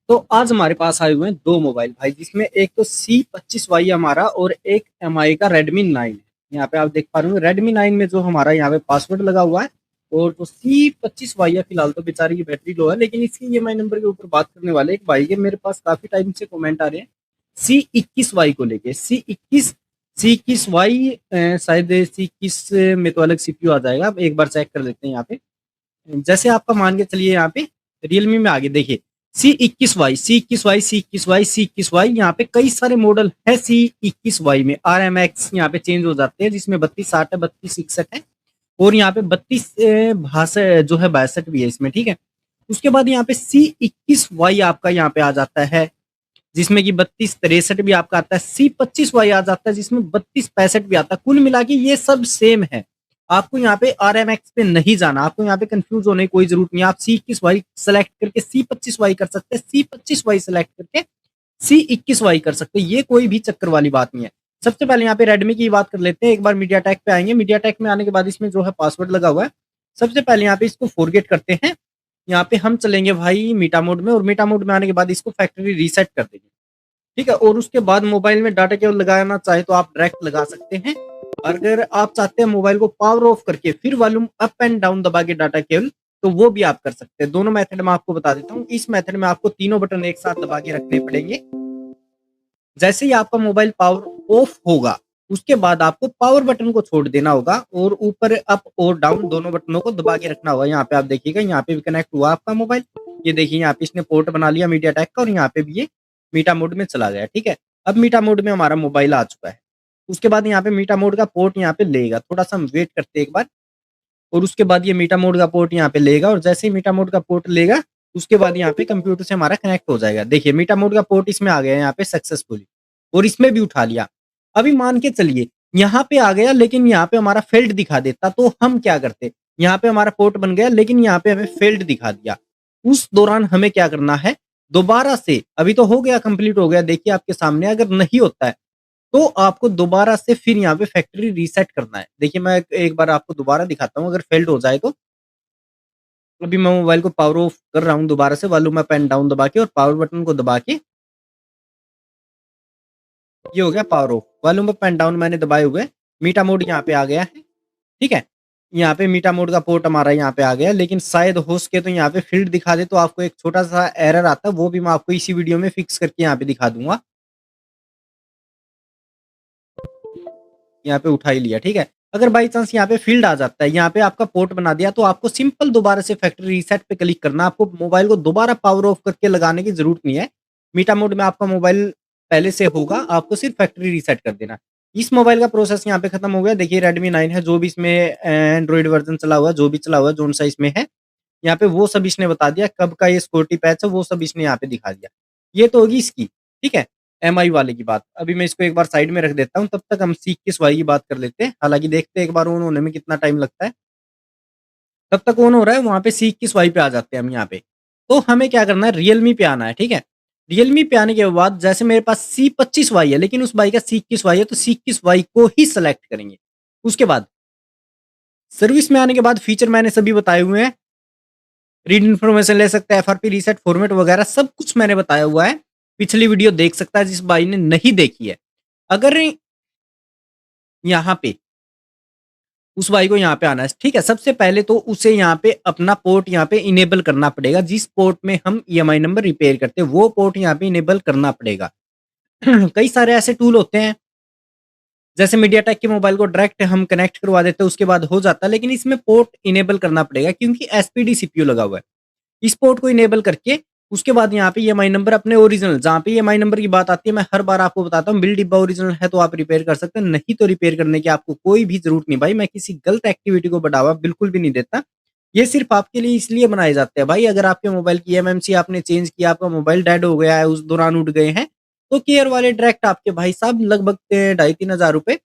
तो आज हमारे पास आए हुए हैं दो मोबाइल भाई, जिसमें एक तो C25Y हमारा और एक MI का Redmi 9 है। यहाँ पे आप देख पा रहे हो Redmi 9 में जो हमारा यहाँ पे पासवर्ड लगा हुआ है, और जो C25Y है फिलहाल तो बेचारी की बैटरी लो है, लेकिन इसकी EMI नंबर के ऊपर बात करने वाले एक भाई के मेरे पास काफी टाइम से कमेंट आ रहे हैं C21Y को लेके। C21Y शायद C21 में तो अलग CPU आ जाएगा। अब एक बार चेक कर लेते हैं यहाँ पे। जैसे आपका मान के चलिए यहाँ पे रियलमी में आगे देखिए C21Y यहाँ पे कई सारे मॉडल है। C21Y में RMX यहाँ पे चेंज हो जाते हैं, जिसमें 3260 है, 3261 है, और यहाँ पे 32 जो है 62 भी है इसमें। ठीक है, उसके बाद यहाँ पे C21Y आपका यहाँ पे आ जाता है, जिसमें कि 3263 भी आपका आता है। C25Y आ जाता है, जिसमें 3265 भी आता है। कुल मिला के ये सब सेम है। आपको यहाँ पे RMX पे नहीं जाना, आपको यहाँ पे कंफ्यूज होने की कोई जरूरत नहीं है। आप C21Y सेलेक्ट करके C25Y कर सकते हैं, C25Y सेलेक्ट करके C21Y कर सकते हैं। ये कोई भी चक्कर वाली बात नहीं है। सबसे पहले यहाँ पे रेडमी की बात कर लेते हैं। एक बार मीडिया टेक पे आएंगे। मीडिया टेक में आने के बाद इसमें जो है पासवर्ड लगा हुआ है। सबसे पहले यहाँ पे इसको फॉरगेट करते हैं। यहाँ पे हम चलेंगे भाई मीटा मोड में, और मीटा मोड में आने के बाद इसको फैक्ट्री रीसेट कर देंगे। ठीक है, और उसके बाद मोबाइल में डाटा केबल लगाना चाहे तो आप डायरेक्ट लगा सकते हैं। अगर आप चाहते हैं मोबाइल को पावर ऑफ करके फिर वॉल्यूम अप एंड डाउन दबा के डाटा केबल, तो वो भी आप कर सकते हैं। दोनों मेथड मैं आपको बता देता हूँ। इस मेथड में आपको तीनों बटन एक साथ दबा के रखने पड़ेंगे। जैसे ही आपका मोबाइल पावर ऑफ होगा, उसके बाद आपको पावर बटन को छोड़ देना होगा, और ऊपर अप और डाउन दोनों बटनों को दबा के रखना होगा। यहाँ पे आप देखिएगा, यहाँ पे भी कनेक्ट हुआ आपका मोबाइल। ये देखिए यहाँ पे इसने पोर्ट बना लिया मीडिया टेक का, और यहाँ पे भी ये मीटा मोड में चला गया। ठीक है, अब मीटा मोड में हमारा मोबाइल आ चुका है। उसके बाद यहाँ पे मीटा मोड का पोर्ट यहाँ पे लेगा, थोड़ा सा हम वेट करते हैं एक बार। और उसके बाद ये मीटा मोड का पोर्ट यहाँ पे लेगा, और जैसे ही मीटा मोड का पोर्ट लेगा, उसके बाद यहाँ पे कंप्यूटर से हमारा कनेक्ट हो जाएगा। देखिए मीटा मोड का पोर्ट इसमें आ गया यहाँ पे सक्सेसफुली, और इसमें भी उठा लिया। अभी मान के चलिए यहाँ पे आ गया, लेकिन यहाँ पे हमारा फेल्ड दिखा देता, तो हम क्या करते? यहाँ पे हमारा पोर्ट बन गया, लेकिन यहाँ पे हमें फेल्ड दिखा दिया। उस दौरान हमें क्या करना है? दोबारा से, अभी तो हो गया, कंप्लीट हो गया, देखिए आपके सामने। अगर नहीं होता है तो आपको दोबारा से फिर यहाँ पे फैक्ट्री रीसेट करना है। देखिए मैं एक बार आपको दोबारा दिखाता हूँ, अगर फेल्ड हो जाए तो। अभी मैं मोबाइल को पावर ऑफ कर रहा हूँ दोबारा से, वॉल्यूम अप एंड डाउन दबा के, और पावर बटन को दबा के। ये हो गया power of. Volume up and down मैंने दबाए हुए, मीटा मोड यहाँ पे आ गया है। ठीक है, यहाँ पे मीटा मोड का पोर्ट हमारा यहाँ पे आ गया, लेकिन शायद हो सके तो यहाँ पे फील्ड दिखा दे, तो आपको एक छोटा सा एरर आता है, वो भी मैं आपको इसी वीडियो में फिक्स करके यहाँ पे दिखा दूंगा। यहाँ पे उठा ही लिया। ठीक है, अगर बाई चांस यहाँ पे फील्ड आ जाता है, यहाँ पे आपका पोर्ट बना दिया, तो आपको सिंपल दोबारा से फैक्ट्री रीसेट पे क्लिक करना। आपको मोबाइल को दोबारा पावर ऑफ करके लगाने की जरूरत नहीं है। मीटा मोड में आपका मोबाइल पहले से होगा, आपको सिर्फ फैक्ट्री रीसेट कर देना। इस मोबाइल का प्रोसेस यहाँ पे खत्म हो गया। देखिए Redmi 9 है, जो भी इसमें एंड्रॉइड वर्जन चला हुआ है, जो भी चला हुआ है, जोन सा इसमें है, यहाँ पे वो सब इसने बता दिया। कब का ये सिक्योरिटी पैच है वो सब इसने यहाँ पे दिखा दिया। ये तो होगी इसकी। ठीक है, MI वाले की बात। अभी मैं इसको एक बार साइड में रख देता हूँ, तब तक हम C21Y की बात कर लेते हैं। हालांकि देखते हैं एक बार ऑन होने में कितना टाइम लगता है। तब तक ऑन हो रहा है, वहां पे C21Y पे आ जाते हैं हम यहाँ पे। तो हमें क्या करना है? रियलमी पे आना है। ठीक है, रियलमी पे आने के बाद जैसे मेरे पास C25Y है, लेकिन उस बाई का C21Y है, तो C21Y को ही सिलेक्ट करेंगे। उसके बाद सर्विस में आने के बाद फीचर मैंने सभी बताए हुए हैं। रीड इन्फॉर्मेशन ले सकता है, FRP रीसेट फॉर्मेट वगैरह सब कुछ मैंने बताया हुआ है। पिछली वीडियो देख सकता है जिस भाई ने नहीं देखी है। अगर यहाँ पे उस भाई को यहाँ पे आना है, ठीक है, सबसे पहले तो उसे यहाँ पे अपना पोर्ट यहाँ पे इनेबल करना पड़ेगा। जिस पोर्ट में हम EMI नंबर रिपेयर करते हैं, वो पोर्ट यहाँ पे इनेबल करना पड़ेगा। कई सारे ऐसे टूल होते हैं, जैसे मीडियाटेक के मोबाइल को डायरेक्ट हम कनेक्ट करवा देते हैं, उसके बाद हो जाता है, लेकिन इसमें पोर्ट इनेबल करना पड़ेगा, क्योंकि SPD CPU लगा हुआ है। इस पोर्ट को इनेबल करके उसके बाद यहाँ पे EMI नंबर अपने ओरिजिनल, जहाँ पे EMI नंबर की बात आती है, मैं हर बार आपको बताता हूँ, बिल डिब्बा ओरिजिनल है तो आप रिपेयर कर सकते हैं, नहीं तो रिपेयर करने की आपको कोई भी जरूरत नहीं भाई। मैं किसी गलत एक्टिविटी को बढ़ावा बिल्कुल भी नहीं देता। ये सिर्फ आपके लिए इसलिए बनाए जाते हैं भाई। अगर आपके मोबाइल की MMC आपने चेंज किया, आपका मोबाइल डेड हो गया है, उस दौरान उठ गए हैं, तो केयर वाले डायरेक्ट आपके भाई साहब लगभग 2,500-3,000 रुपए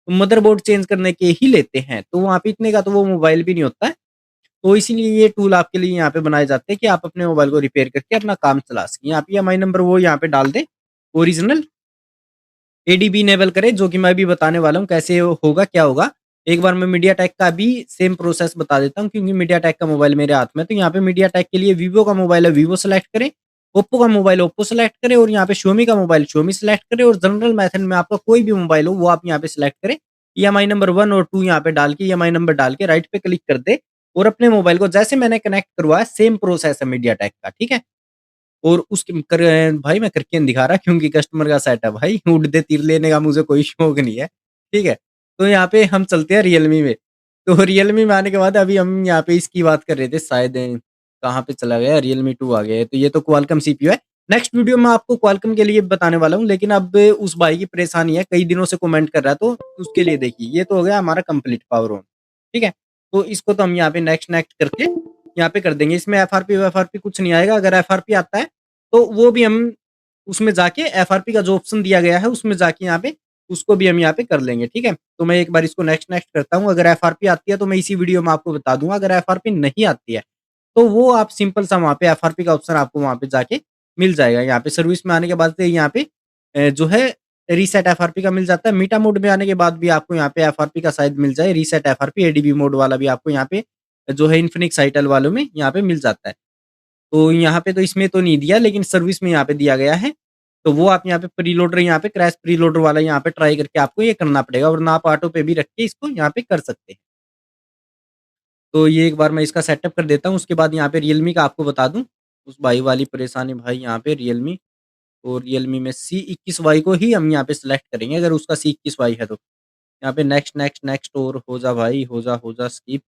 मदरबोर्ड चेंज करने के ही लेते हैं। तो वहाँ पे इतने का तो वो मोबाइल भी नहीं होता है। तो इसीलिए ये टूल आपके लिए यहाँ पे बनाए जाते हैं कि आप अपने मोबाइल को रिपेयर करके अपना काम चला सकें। यहाँ पे EMI नंबर वो यहाँ पे डाल दें, ओरिजिनल ADB इनेबल करें, जो कि मैं भी बताने वाला हूँ कैसे होगा, क्या होगा। एक बार मैं मीडिया टेक का भी सेम प्रोसेस बता देता हूँ, क्योंकि मीडिया टेक का मोबाइल मेरे हाथ में है। तो यहाँ पे मीडिया टेक के लिए वीवो का मोबाइल है, वीवो सेलेक्ट करें। ओप्पो का मोबाइल ओप्पो सेलेक्ट करें और यहाँ पे Xiaomi का मोबाइल Xiaomi सेलेक्ट करें और जनरल मेथड में आपका कोई भी मोबाइल हो वो आप यहाँ पे सेलेक्ट करें। ईएमआई नंबर 1 और 2 यहाँ पे डाल के ईएमआई नंबर डाल के राइट पे क्लिक कर दे और अपने मोबाइल को जैसे मैंने कनेक्ट करवाया सेम प्रोसेस है मीडियाटेक का, ठीक है? और उसके कर भाई मैं करके नहीं दिखा रहा क्योंकि कस्टमर का सेट है भाई, उड़ते तीर लेने का मुझे कोई शौक नहीं है, ठीक है? तो यहाँ पे हम चलते हैं रियलमी में। तो रियलमी में आने के बाद अभी हम यहाँ पे इसकी बात कर रहे थे शायद कहाँ पे चला गया? रियलमी 2 आ गया है, तो ये तो क्वालकॉम सीपीयू है। नेक्स्ट वीडियो में आपको क्वालकॉम के लिए बताने वाला हूँ, लेकिन अब उस भाई की परेशानी है, कई दिनों से कमेंट कर रहा है, तो उसके लिए देखिए, ये तो हो गया हमारा कंप्लीट पावर ऑन, ठीक है? तो इसको तो हम यहाँ पे नेक्स्ट नेक्स्ट करके यहाँ पे कर देंगे। इसमें एफआरपी कुछ नहीं आएगा, अगर एफआरपी आता है तो वो भी हम उसमें जाके एफआरपी का जो ऑप्शन दिया गया है उसमें जाके यहाँ पे उसको भी हम यहाँ पे कर लेंगे, ठीक है? तो मैं एक बार इसको नेक्स्ट नेक्स्ट करता हूँ, अगर एफआरपी आती है तो मैं इसी वीडियो में आपको बता दूंगा, अगर एफआरपी नहीं आती है तो वो आप सिंपल सा वहाँ पे एफआरपी का ऑप्शन आपको वहाँ पे जाके मिल जाएगा। यहाँ पे सर्विस में आने के बाद से यहाँ पे जो है रीसेट एफआरपी का मिल जाता है। मीटा मोड में आने के बाद भी आपको यहाँ पे एफआरपी का शायद मिल जाए, रीसेट एफआरपी एडीबी मोड वाला भी आपको यहाँ पे जो है इन्फिनिक्स आईटेल वालों में यहाँ पे मिल जाता है। तो यहाँ पे तो इसमें तो नहीं दिया, लेकिन सर्विस में यहाँ पे दिया गया है। तो वो आप यहाँ पे प्रीलोडर यहाँ पे क्रैश प्रीलोडर वाला यहाँ पे ट्राई करके आपको ये करना पड़ेगा, वरना आप ऑटो पे भी रख के इसको यहाँ पे कर सकते हैं। तो ये एक बार मैं इसका सेटअप कर देता हूँ, उसके बाद यहाँ पे रियलमी का आपको बता दूँ। उस भाई वाली परेशानी भाई यहाँ पे रियलमी और रियलमी में C21Y को ही हम यहाँ पे सेलेक्ट करेंगे, अगर उसका C21Y है तो। यहाँ पे नेक्स्ट, नेक्स्ट, नेक्स्ट और हो जा भाई, हो जा स्किप।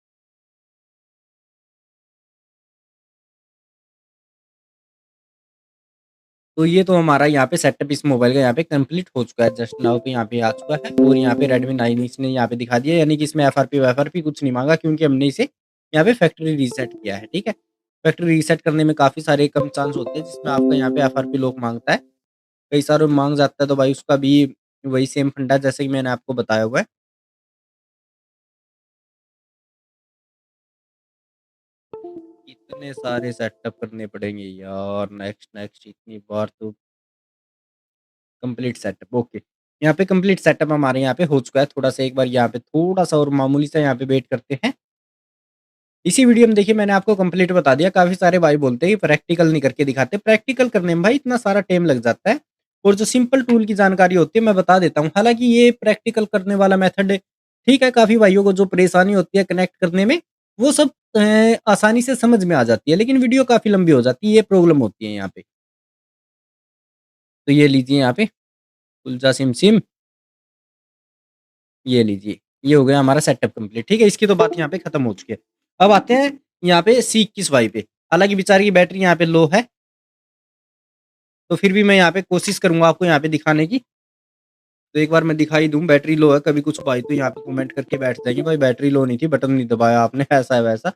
तो ये तो हमारा यहाँ पे सेटअप इस मोबाइल का यहाँ पे कंप्लीट हो चुका है, जस्ट नाउ पे यहाँ पे आ चुका है और यहाँ पे Redmi 9 इसने यहाँ पे दिखा दिया, यानी कि इसमें एफआरपी कुछ नहीं मांगा क्योंकि हमने इसे यहाँ पे फैक्ट्री रीसेट किया है, ठीक है? फैक्ट्री रीसेट करने में काफ़ी सारे कम चांस होते हैं जिसमें आपका यहाँ पे एफआरपी लॉक माँगता है। कई सारे माँग जाता है तो भाई उसका भी वही सेम फंडा है जैसे कि मैंने आपको बताया हुआ है। इतने सारे सेटअप करने पड़ेंगे यार, नेक्स्ट, नेक्स्ट इतनी बार तो कंप्लीट सेटअप ओके। यहाँ पे कंप्लीट सेटअप हमारे यहाँ पे हो चुका है। थोड़ा-सा एक बार यहाँ पे थोड़ा-सा और मामूली सा यहाँ पे वेट करते हैं। इसी वीडियो में देखिए मैंने आपको कंप्लीट बता दिया। काफ़ी सारे भाई बोलते हैं कि प्रैक्टिकल नहीं करके दिखाते। प्रैक्टिकल करने में भाई इतना सारा टाइम लग जाता है और जो सिंपल टूल की जानकारी होती है मैं बता देता हूँ। हालाँकि ये प्रैक्टिकल करने वाला मेथड ठीक है, काफ़ी भाइयों को जो परेशानी होती है कनेक्ट करने में वो सब आसानी से समझ में आ जाती है। लेकिन वीडियो काफ़ी लंबी हो जाती है, ये प्रॉब्लम होती है यहाँ पे। तो ये लीजिए यहाँ पे कुलचा सिम सिम ये लीजिए, ये हो गया हमारा सेटअप कंप्लीट, ठीक है? इसकी तो बात यहाँ पे खत्म हो चुकी है। अब आते हैं यहाँ पे C21Y पे। हालाँकि बेचारे की बैटरी यहाँ पे लो है, तो फिर भी मैं यहाँ पे कोशिश करूँगा आपको यहाँ पे दिखाने की। तो एक बार मैं दिखा ही दूँ, बैटरी लो है, कभी कुछ भाई तो यहाँ पे कमेंट करके बैठ जाएँगे, भाई बैटरी लो नहीं थी, बटन नहीं दबाया आपने, ऐसा है वैसा।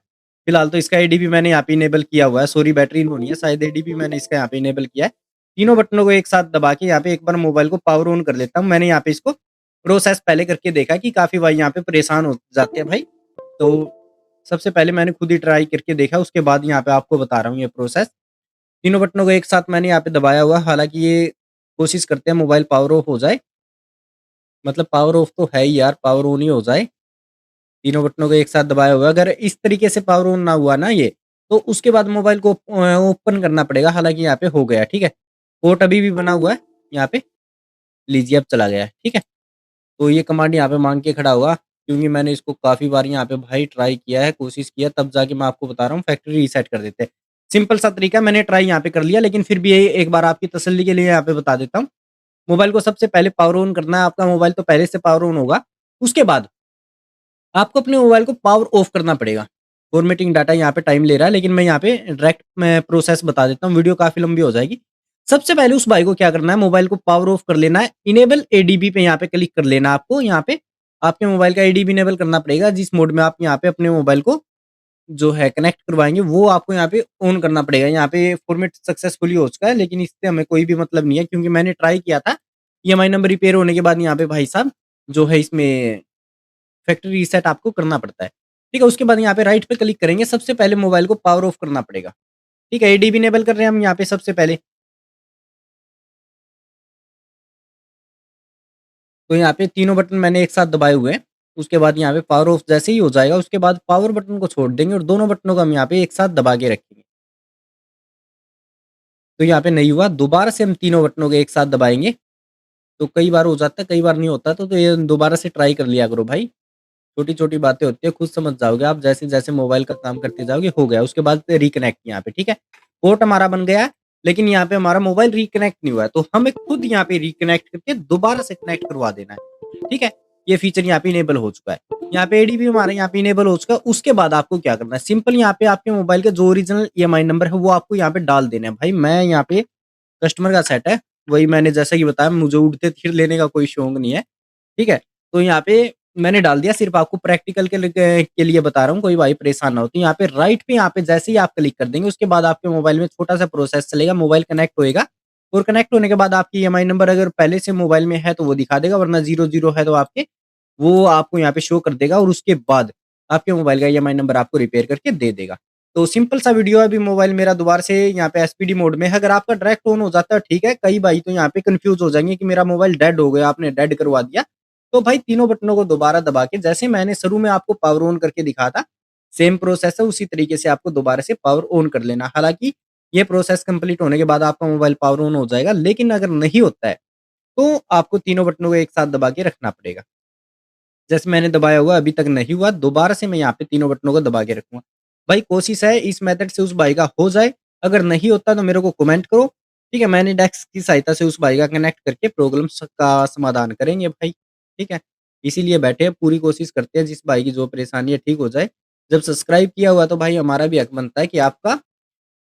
फिलहाल तो इसका एडीबी मैंने यहाँ पे इनेबल किया हुआ है, सॉरी बैटरी लो नहीं है, शायद एडीबी मैंने इसका यहाँ पे इनेबल किया है। तीनों बटनों को एक साथ दबा के यहाँ पे एक बार मोबाइल को पावर ऑन कर लेता हूँ। मैंने यहाँ पे इसको प्रोसेस पहले करके देखा कि काफ़ी भाई यहाँ पे परेशान हो जाते हैं भाई। तो सबसे पहले मैंने खुद ही ट्राई करके देखा, उसके बाद यहाँ पे आपको बता रहा हूँ ये प्रोसेस। तीनों बटनों को एक साथ मैंने यहाँ पे दबाया हुआ है, हालाँकि ये कोशिश करते हैं मोबाइल पावर ऑफ हो जाए, मतलब पावर ऑफ तो है ही यार, पावर ऑन ही हो जाए। तीनों बटनों को एक साथ दबाया हुआ है, अगर इस तरीके से पावर ऑन ना हुआ ना ये, तो उसके बाद मोबाइल को ओपन करना पड़ेगा, हालाँकि यहाँ पे हो गया, ठीक है? पोर्ट अभी भी बना हुआ है यहाँ पे, लीजिए अब चला गया है, ठीक है? तो ये कमांड यहाँ पे माँग के खड़ा हुआ, क्योंकि मैंने इसको काफ़ी बार यहाँ पे भाई ट्राई किया है, कोशिश किया, तब जाके मैं आपको बता रहा हूँ फैक्ट्री रीसेट कर देते हैं। सिंपल सा तरीका है, मैंने ट्राई यहाँ पे कर लिया, लेकिन फिर भी ये एक बार आपकी तसल्ली के लिए यहाँ पे बता देता हूँ। मोबाइल को सबसे पहले पावर ऑन करना है, आपका मोबाइल तो पहले से पावर ऑन होगा। उसके बाद आपको अपने मोबाइल को पावर ऑफ करना पड़ेगा। फॉर्मेटिंग डाटा यहाँ पे टाइम ले रहा है, लेकिन मैं यहाँ पे डायरेक्ट मैं प्रोसेस बता देता हूँ, वीडियो काफ़ी लंबी हो जाएगी। सबसे पहले उस भाई को क्या करना है, मोबाइल को पावर ऑफ कर लेना है, इनेबल एडीबी पे यहाँ पे क्लिक कर लेना है आपको। यहाँ पे आपके मोबाइल का एडीबी इनेबल करना पड़ेगा, जिस मोड में आप यहाँ पे अपने मोबाइल को जो है कनेक्ट करवाएँगे, वो आपको यहाँ पे ऑन करना पड़ेगा। यहाँ पे फॉर्मेट सक्सेसफुली हो चुका है, लेकिन इससे हमें कोई भी मतलब नहीं है, क्योंकि मैंने ट्राई किया था। ईएमआई नंबर रिपेयर होने के बाद यहाँ पे भाई साहब जो है इसमें फैक्ट्री रीसेट आपको करना पड़ता है। ठीक है? उसके बाद यहाँ पे राइट पे क्लिक करेंगे, सबसे पहले मोबाइल को पावर ऑफ करना पड़ेगा। ठीक है? एडीबी इनेबल कर रहे हैं हम यहाँ पे सबसे पहले। तो यहाँ पे तीनों बटन मैंने एक साथ दबाए हुए हैं। उसके बाद यहाँ पे पावर ऑफ जैसे ही हो जाएगा, उसके बाद पावर बटन को छोड़ देंगे और दोनों बटनों को हम यहाँ पे एक साथ दबा के रखेंगे। तो यहाँ पे नहीं हुआ, दोबारा से हम तीनों बटनों को एक साथ दबाएँगे, तो कई बार हो जाता है, कई बार नहीं होता, तो ये दोबारा से ट्राई कर लिया करो भाई। छोटी-छोटी बातें होती हैं, खुद समझ जाओगे आप जैसे-जैसे मोबाइल का काम करते जाओगे, हो गया। उसके बाद रिकनेक्ट यहाँ पे, ठीक है? पोर्ट हमारा बन गया है, लेकिन यहाँ पे हमारा मोबाइल रिकनेक्ट नहीं हुआ है, तो हमें खुद यहाँ पे रिकनेक्ट करके दोबारा से कनेक्ट करवा देना है, ठीक है? ये फीचर यहाँ पे इनेबल हो चुका है। यहाँ पे एडीबी हमारा यहाँ पे इनेबल हो चुका है, उसके बाद आपको क्या करना है, सिंपल यहाँ पे आपके मोबाइल का जो ओरिजिनल ईएमआई नंबर है, वो आपको यहाँ पे डाल देना है। भाई मैं यहाँ पे कस्टमर का सेट है, वही मैंने जैसा कि बताया, मुझे उड़ते तीर लेने का कोई शौक नहीं है, ठीक है? तो यहाँ पे मैंने डाल दिया, सिर्फ़ आपको प्रैक्टिकल के लिए बता रहा हूँ, कोई भाई परेशान ना हो। तो यहाँ पे राइट पे यहाँ पे जैसे ही आप क्लिक कर देंगे, उसके बाद आपके मोबाइल में छोटा-सा प्रोसेस चलेगा, मोबाइल कनेक्ट होएगा और कनेक्ट होने के बाद आपकी ईएमआई नंबर अगर पहले से मोबाइल में है, तो वो दिखा देगा, वरना 00 है तो आपके वो आपको यहाँ पे शो कर देगा और उसके बाद आपके मोबाइल का ईएमआई नंबर आपको रिपेयर करके दे देगा। तो सिंपल सा वीडियो है, अभी मोबाइल मेरा दोबारा से यहाँ पे एसपीडी मोड में है, अगर आपका डायरेक्ट ऑन हो जाता है ठीक है, कई भाई तो यहाँ पे कन्फ्यूज़ हो जाएँगे कि मेरा मोबाइल डेड हो गया, आपने डेड करवा दिया। तो भाई तीनों बटनों को दोबारा दबा के जैसे मैंने शुरू में आपको पावर ऑन करके दिखाया था, सेम प्रोसेस है, उसी तरीके से आपको दोबारा से पावर ऑन कर लेना। हालाँकि ये प्रोसेस कंप्लीट होने के बाद आपका मोबाइल पावर ऑन हो जाएगा, लेकिन अगर नहीं होता है, तो आपको तीनों बटनों को एक साथ दबा के रखना पड़ेगा। जैसे मैंने दबाया हुआ अभी तक नहीं हुआ, दोबारा से मैं यहाँ पे तीनों बटनों को दबा के रखूँगा। भाई कोशिश है इस मेथड से उस भाई का हो जाए, अगर नहीं होता तो मेरे को कमेंट करो, ठीक है? मैंने डेस्क की सहायता से उस भाई का कनेक्ट करके प्रॉब्लम का समाधान करेंगे भाई, ठीक है? इसीलिए बैठे हैं, पूरी कोशिश करते हैं जिस भाई की जो परेशानी है ठीक हो जाए। जब सब्सक्राइब किया हुआ तो भाई हमारा भी हक बनता है कि आपका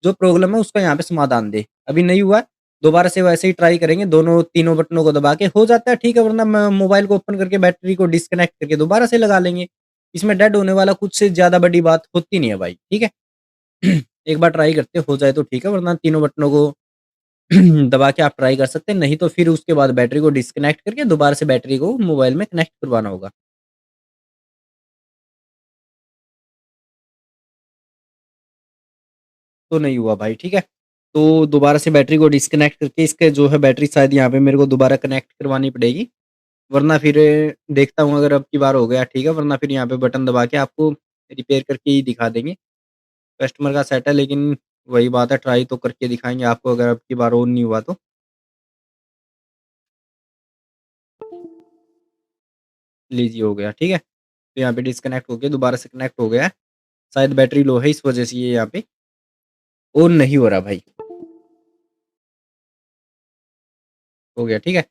जो प्रॉब्लम है उसका यहाँ पे समाधान दे। अभी नहीं हुआ, दोबारा से वैसे ही ट्राई करेंगे, दोनों तीनों बटनों को दबा के, हो जाता है ठीक है, वरना म मोबाइल को ओपन करके बैटरी को डिस्कनेक्ट करके दोबारा से लगा लेंगे। इसमें डेड होने वाला कुछ से ज़्यादा बड़ी बात होती नहीं है भाई, ठीक है? एक बार ट्राई करते हो जाए तो ठीक है, वरना तीनों बटनों को दबा के आप ट्राई कर सकते हैं, नहीं तो फिर उसके बाद बैटरी को डिस्कनेक्ट करके दोबारा से बैटरी को मोबाइल में कनेक्ट करवाना होगा। तो नहीं हुआ भाई, ठीक है? तो दोबारा से बैटरी को डिस्कनेक्ट करके इसके जो है बैटरी शायद यहाँ पे मेरे को दोबारा कनेक्ट करवानी पड़ेगी। वरना फिर देखता हूँ, अगर अब की बार हो गया ठीक है, वरना फिर यहाँ पे बटन दबा के आपको रिपेयर करके ही दिखा देंगे। कस्टमर का सेट है, लेकिन वही बात है, ट्राई तो करके दिखाएँगे आपको, अगर अब की बार ऑन नहीं हुआ तो। लीजिए हो गया, ठीक है? तो यहाँ पे डिस्कनेक्ट हो गया, दोबारा से कनेक्ट हो गया है। शायद बैटरी लो है, इस वजह से ये यहाँ पे ऑन नहीं हो रहा भाई। हो गया, ठीक है?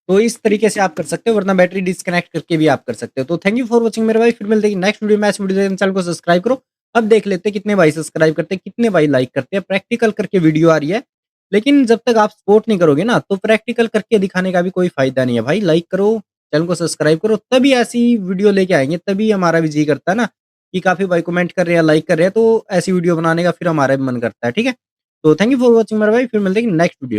तो इस तरीके से आप कर सकते हो, वरना बैटरी डिस्कनेक्ट करके भी आप कर सकते हो। तो थैंक यू फॉर वॉचिंग मेरे भाई, फिर मिलते हैं नेक्स्ट वीडियो में। ऐसी वीडियो देखने चैनल को सब्सक्राइब करो। अब देख लेते हैं कितने भाई सब्सक्राइब करते हैं, कितने भाई लाइक करते हैं। प्रैक्टिकल करके वीडियो आ रही है, लेकिन जब तक आप सपोर्ट नहीं करोगे ना, तो प्रैक्टिकल करके दिखाने का भी कोई फ़ायदा नहीं है भाई। लाइक करो, चैनल को सब्सक्राइब करो, तभी ऐसी वीडियो लेके आएँगे, तभी हमारा भी जी करता है ना कि काफ़ी भाई कमेंट कर रहे हैं, लाइक कर रहे हैं, तो ऐसी वीडियो बनाने का फिर हमारा भी मन करता है, ठीक है? तो थैंक यू फॉर वॉचिंग मेरे भाई, फिर मिलते हैं नेक्स्ट वीडियो